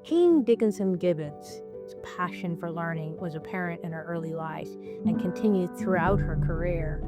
Jean Dickinson Gibbons' passion for learning was apparent in her early life and continued throughout her career.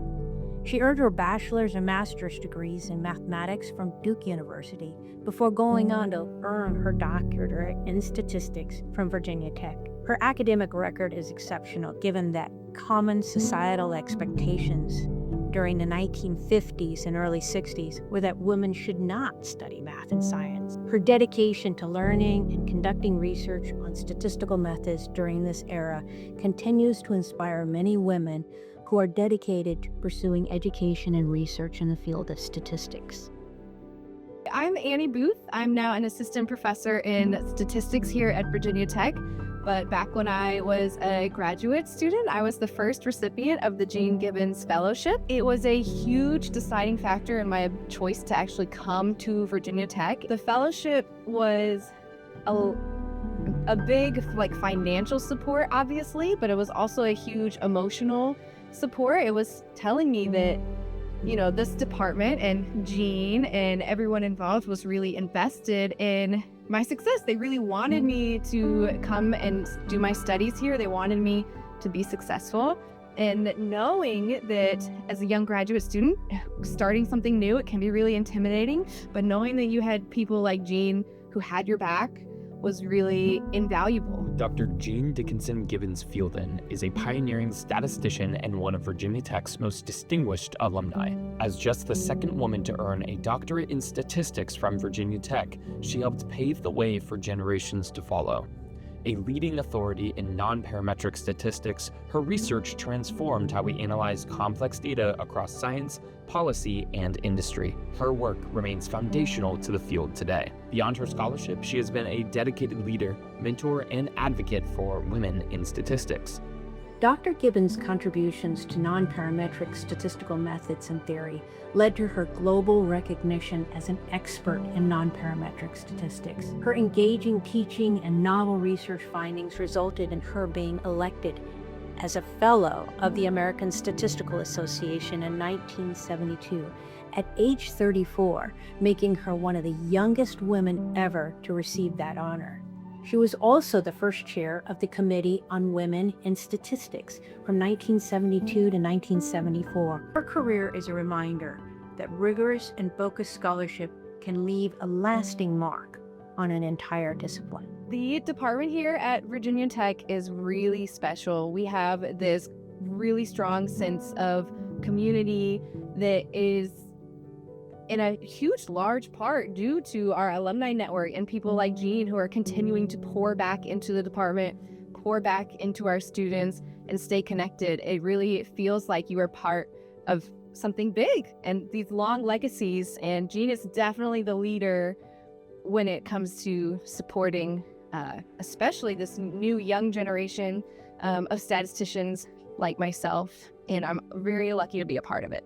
She earned her bachelor's and master's degrees in mathematics from Duke University before going on to earn her doctorate in statistics from Virginia Tech. Her academic record is exceptional given that common societal expectations during the 1950s and early 60s were that women should not study math and science. Her dedication to learning and conducting research on statistical methods during this era continues to inspire many women who are dedicated to pursuing education and research in the field of statistics. I'm Annie Booth. I'm now an assistant professor in statistics here at Virginia Tech. But back when I was a graduate student, I was the first recipient of the Jean Gibbons Fellowship. It was a huge deciding factor in my choice to actually come to Virginia Tech. The fellowship was a big financial support, obviously, but it was also a huge emotional support. It was telling me that, this department and Jean and everyone involved was really invested in my success. They really wanted me to come and do my studies here. They wanted me to be successful. And knowing that as a young graduate student, starting something new, it can be really intimidating, but knowing that you had people like Jean who had your back was really invaluable. Dr. Jean Dickinson Gibbons Fielden is a pioneering statistician and one of Virginia Tech's most distinguished alumni. As just the second woman to earn a doctorate in statistics from Virginia Tech, she helped pave the way for generations to follow. A leading authority in non-parametric statistics, her research transformed how we analyze complex data across science, policy, and industry. Her work remains foundational to the field today. Beyond her scholarship, she has been a dedicated leader, mentor, and advocate for women in statistics. Dr. Gibbons' contributions to non-parametric statistical methods and theory led to her global recognition as an expert in non-parametric statistics. Her engaging teaching and novel research findings resulted in her being elected as a Fellow of the American Statistical Association in 1972 at age 34, making her one of the youngest women ever to receive that honor. She was also the first chair of the Committee on Women in Statistics from 1972 to 1974. Her career is a reminder that rigorous and focused scholarship can leave a lasting mark on an entire discipline. The department here at Virginia Tech is really special. We have this really strong sense of community that is in a large part due to our alumni network and people like Jean who are continuing to pour back into the department, pour back into our students, and stay connected. It really feels like you are part of something big and these long legacies, and Jean is definitely the leader when it comes to supporting especially this new young generation of statisticians like myself, and I'm very lucky to be a part of it.